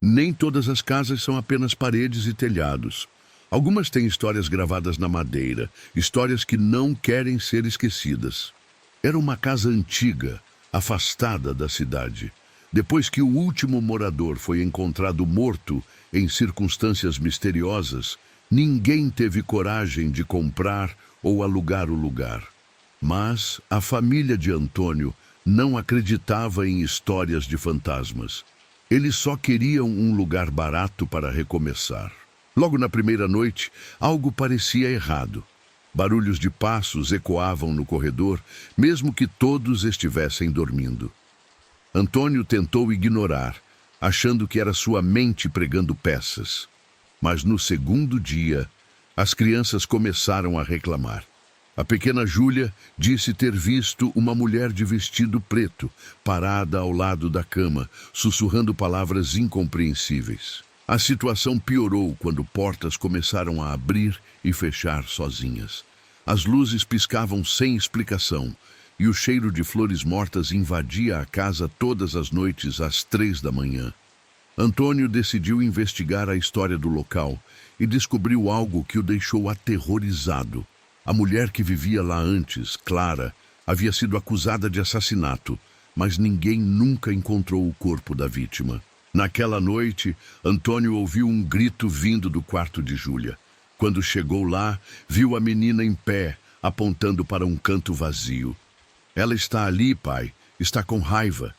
Nem todas as casas são apenas paredes e telhados. Algumas têm histórias gravadas na madeira, histórias que não querem ser esquecidas. Era uma casa antiga, afastada da cidade. Depois que o último morador foi encontrado morto em circunstâncias misteriosas, ninguém teve coragem de comprar ou alugar o lugar. Mas a família de Antônio não acreditava em histórias de fantasmas. Eles só queriam um lugar barato para recomeçar. Logo na primeira noite, algo parecia errado. Barulhos de passos ecoavam no corredor, mesmo que todos estivessem dormindo. Antônio tentou ignorar, achando que era sua mente pregando peças. Mas no segundo dia, as crianças começaram a reclamar. A pequena Júlia disse ter visto uma mulher de vestido preto, parada ao lado da cama, sussurrando palavras incompreensíveis. A situação piorou quando portas começaram a abrir e fechar sozinhas. As luzes piscavam sem explicação, e o cheiro de flores mortas invadia a casa todas as noites às 3 da manhã. Antônio decidiu investigar a história do local e descobriu algo que o deixou aterrorizado. A mulher que vivia lá antes, Clara, havia sido acusada de assassinato, mas ninguém nunca encontrou o corpo da vítima. Naquela noite, Antônio ouviu um grito vindo do quarto de Júlia. Quando chegou lá, viu a menina em pé, apontando para um canto vazio. "Ela está ali, pai. Está com raiva."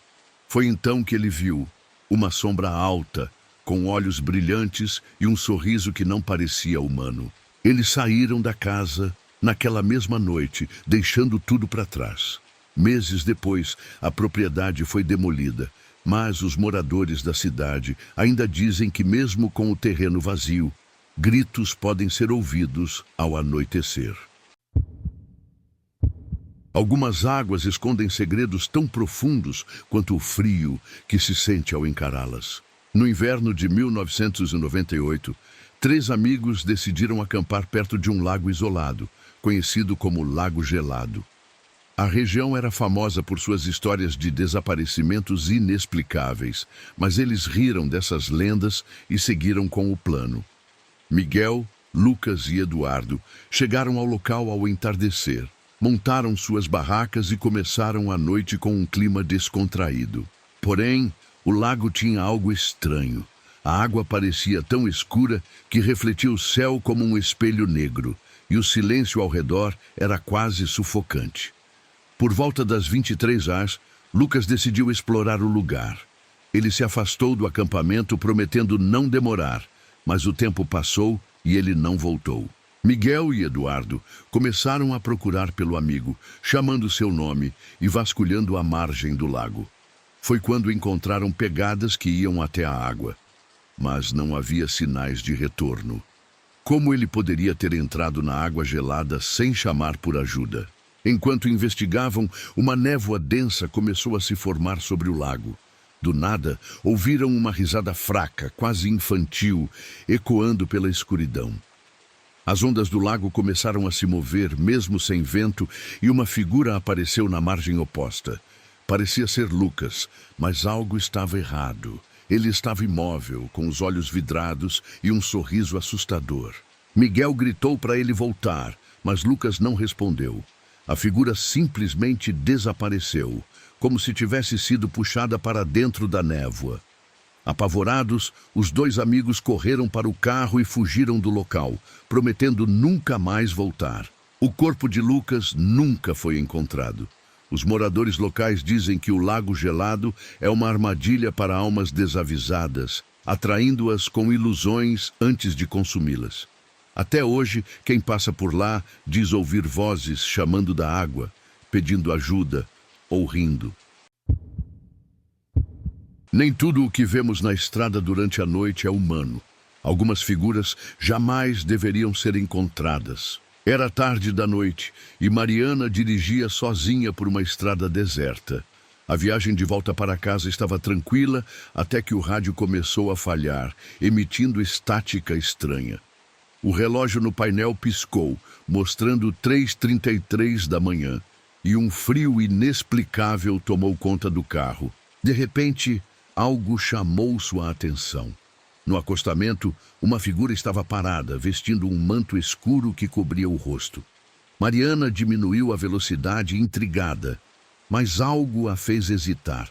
Foi então que ele viu uma sombra alta, com olhos brilhantes e um sorriso que não parecia humano. Eles saíram da casa naquela mesma noite, deixando tudo para trás. Meses depois, a propriedade foi demolida, mas os moradores da cidade ainda dizem que mesmo com o terreno vazio, gritos podem ser ouvidos ao anoitecer. Algumas águas escondem segredos tão profundos quanto o frio que se sente ao encará-las. No inverno de 1998, 3 amigos decidiram acampar perto de um lago isolado, conhecido como Lago Gelado. A região era famosa por suas histórias de desaparecimentos inexplicáveis, mas eles riram dessas lendas e seguiram com o plano. Miguel, Lucas e Eduardo chegaram ao local ao entardecer. Montaram suas barracas e começaram a noite com um clima descontraído. Porém, o lago tinha algo estranho. A água parecia tão escura que refletia o céu como um espelho negro, e o silêncio ao redor era quase sufocante. Por volta das 23 horas, Lucas decidiu explorar o lugar. Ele se afastou do acampamento prometendo não demorar, mas o tempo passou e ele não voltou. Miguel e Eduardo começaram a procurar pelo amigo, chamando seu nome e vasculhando a margem do lago. Foi quando encontraram pegadas que iam até a água, mas não havia sinais de retorno. Como ele poderia ter entrado na água gelada sem chamar por ajuda? Enquanto investigavam, uma névoa densa começou a se formar sobre o lago. Do nada, ouviram uma risada fraca, quase infantil, ecoando pela escuridão. As ondas do lago começaram a se mover, mesmo sem vento, e uma figura apareceu na margem oposta. Parecia ser Lucas, mas algo estava errado. Ele estava imóvel, com os olhos vidrados e um sorriso assustador. Miguel gritou para ele voltar, mas Lucas não respondeu. A figura simplesmente desapareceu, como se tivesse sido puxada para dentro da névoa. Apavorados, os 2 amigos correram para o carro e fugiram do local, prometendo nunca mais voltar. O corpo de Lucas nunca foi encontrado. Os moradores locais dizem que o Lago Gelado é uma armadilha para almas desavisadas, atraindo-as com ilusões antes de consumi-las. Até hoje, quem passa por lá diz ouvir vozes chamando da água, pedindo ajuda ou rindo. Nem tudo o que vemos na estrada durante a noite é humano. Algumas figuras jamais deveriam ser encontradas. Era tarde da noite e Mariana dirigia sozinha por uma estrada deserta. A viagem de volta para casa estava tranquila até que o rádio começou a falhar, emitindo estática estranha. O relógio no painel piscou, mostrando 3h33 da manhã, e um frio inexplicável tomou conta do carro. De repente, algo chamou sua atenção. No acostamento, uma figura estava parada, vestindo um manto escuro que cobria o rosto. Mariana diminuiu a velocidade intrigada, mas algo a fez hesitar.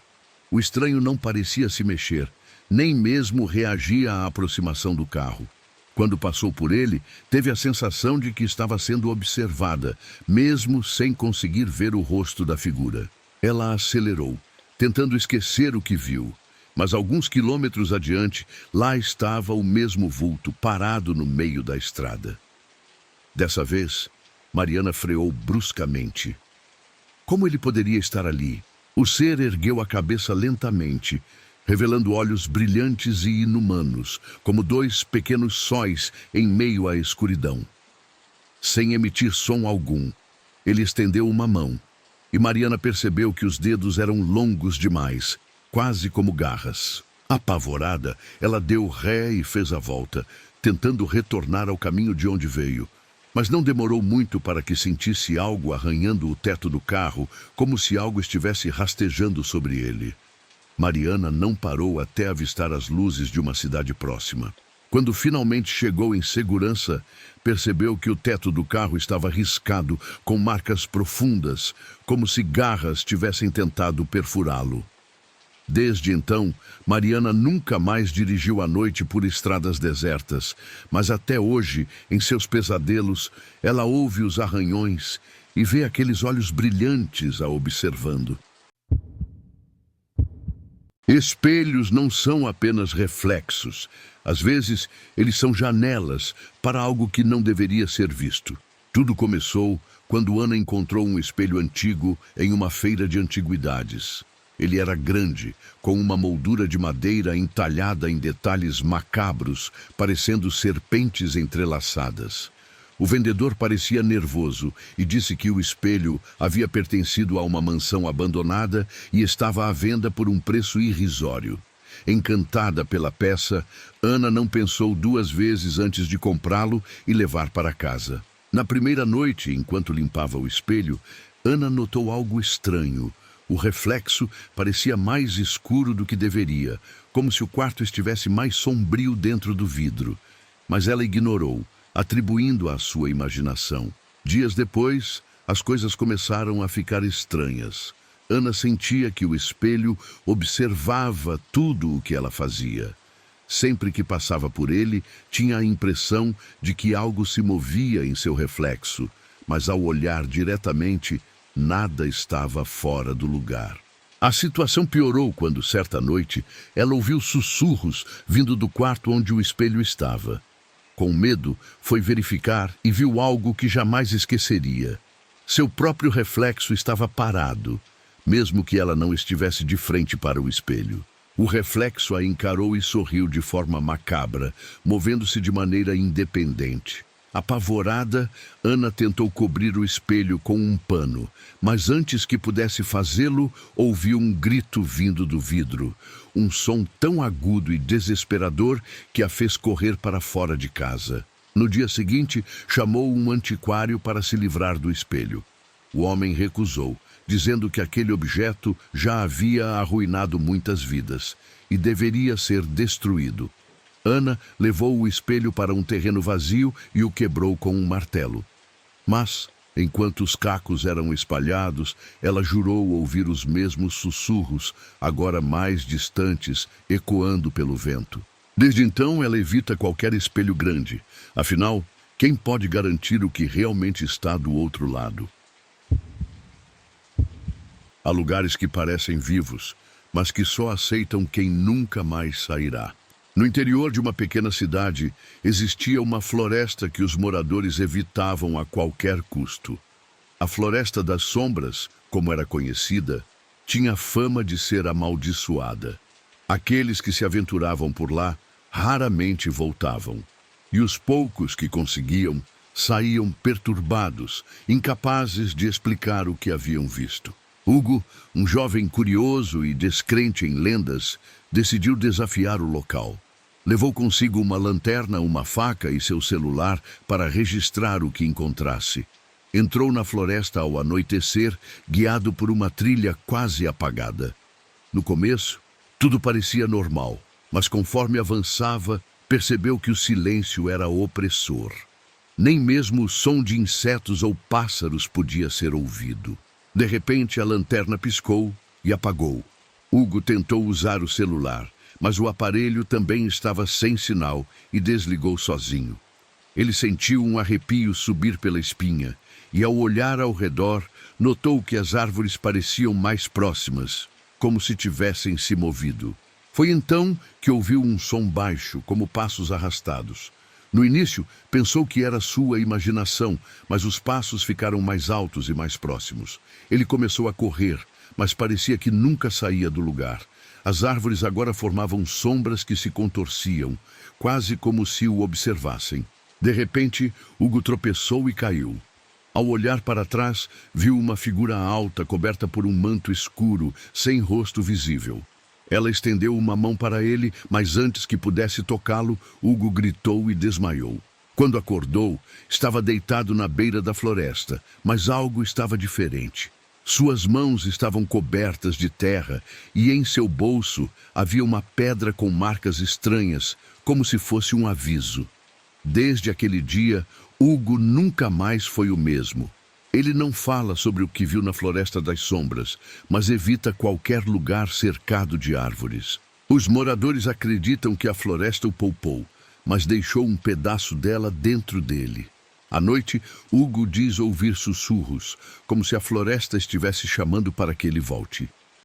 O estranho não parecia se mexer, nem mesmo reagia à aproximação do carro. Quando passou por ele, teve a sensação de que estava sendo observada, mesmo sem conseguir ver o rosto da figura. Ela acelerou, tentando esquecer o que viu. Mas alguns quilômetros adiante, lá estava o mesmo vulto, parado no meio da estrada. Dessa vez, Mariana freou bruscamente. Como ele poderia estar ali? O ser ergueu a cabeça lentamente, revelando olhos brilhantes e inumanos, como dois pequenos sóis em meio à escuridão. Sem emitir som algum, ele estendeu uma mão, e Mariana percebeu que os dedos eram longos demais, quase como garras. Apavorada, ela deu ré e fez a volta, tentando retornar ao caminho de onde veio. Mas não demorou muito para que sentisse algo arranhando o teto do carro, como se algo estivesse rastejando sobre ele. Mariana não parou até avistar as luzes de uma cidade próxima. Quando finalmente chegou em segurança, percebeu que o teto do carro estava riscado, com marcas profundas, como se garras tivessem tentado perfurá-lo. Desde então, Mariana nunca mais dirigiu à noite por estradas desertas, mas até hoje, em seus pesadelos, ela ouve os arranhões e vê aqueles olhos brilhantes a observando. Espelhos não são apenas reflexos. Às vezes, eles são janelas para algo que não deveria ser visto. Tudo começou quando Ana encontrou um espelho antigo em uma feira de antiguidades. Ele era grande, com uma moldura de madeira entalhada em detalhes macabros, parecendo serpentes entrelaçadas. O vendedor parecia nervoso e disse que o espelho havia pertencido a uma mansão abandonada e estava à venda por um preço irrisório. Encantada pela peça, Ana não pensou duas vezes antes de comprá-lo e levar para casa. Na primeira noite, enquanto limpava o espelho, Ana notou algo estranho. O reflexo parecia mais escuro do que deveria, como se o quarto estivesse mais sombrio dentro do vidro. Mas ela ignorou, atribuindo à sua imaginação. Dias depois, as coisas começaram a ficar estranhas. Ana sentia que o espelho observava tudo o que ela fazia. Sempre que passava por ele, tinha a impressão de que algo se movia em seu reflexo, mas ao olhar diretamente, nada estava fora do lugar. A situação piorou quando, certa noite, ela ouviu sussurros vindo do quarto onde o espelho estava. Com medo, foi verificar e viu algo que jamais esqueceria. Seu próprio reflexo estava parado, mesmo que ela não estivesse de frente para o espelho. O reflexo a encarou e sorriu de forma macabra, movendo-se de maneira independente. Apavorada, Ana tentou cobrir o espelho com um pano, mas antes que pudesse fazê-lo, ouviu um grito vindo do vidro, um som tão agudo e desesperador que a fez correr para fora de casa. No dia seguinte, chamou um antiquário para se livrar do espelho. O homem recusou, dizendo que aquele objeto já havia arruinado muitas vidas e deveria ser destruído. Ana levou o espelho para um terreno vazio e o quebrou com um martelo. Mas, enquanto os cacos eram espalhados, ela jurou ouvir os mesmos sussurros, agora mais distantes, ecoando pelo vento. Desde então, ela evita qualquer espelho grande. Afinal, quem pode garantir o que realmente está do outro lado? Há lugares que parecem vivos, mas que só aceitam quem nunca mais sairá. No interior de uma pequena cidade, existia uma floresta que os moradores evitavam a qualquer custo. A Floresta das Sombras, como era conhecida, tinha fama de ser amaldiçoada. Aqueles que se aventuravam por lá raramente voltavam, e os poucos que conseguiam saíam perturbados, incapazes de explicar o que haviam visto. Hugo, um jovem curioso e descrente em lendas, decidiu desafiar o local. Levou consigo uma lanterna, uma faca e seu celular para registrar o que encontrasse. Entrou na floresta ao anoitecer, guiado por uma trilha quase apagada. No começo, Tudo parecia normal, mas conforme avançava, percebeu que o silêncio era opressor. Nem mesmo o som de insetos ou pássaros podia ser ouvido. De repente, a lanterna piscou e apagou. Hugo tentou usar o celular, mas o aparelho também estava sem sinal e desligou sozinho. Ele sentiu um arrepio subir pela espinha e, ao olhar ao redor, notou que as árvores pareciam mais próximas, como se tivessem se movido. Foi então que ouviu um som baixo, como passos arrastados. No início, pensou que era sua imaginação, mas os passos ficaram mais altos e mais próximos. Ele começou a correr, mas parecia que nunca saía do lugar. As árvores agora formavam sombras que se contorciam, quase como se o observassem. De repente, Hugo tropeçou e caiu. Ao olhar para trás, viu uma figura alta coberta por um manto escuro, sem rosto visível. Ela estendeu uma mão para ele, mas antes que pudesse tocá-lo, Hugo gritou e desmaiou. Quando acordou, estava deitado na beira da floresta, mas algo estava diferente. Suas mãos estavam cobertas de terra e em seu bolso havia uma pedra com marcas estranhas, como se fosse um aviso. Desde aquele dia, Hugo nunca mais foi o mesmo. Ele não fala sobre o que viu na Floresta das Sombras, mas evita qualquer lugar cercado de árvores. Os moradores acreditam que a floresta o poupou, mas deixou um pedaço dela dentro dele. À noite, Hugo diz ouvir sussurros, como se a floresta estivesse chamando para que ele volte.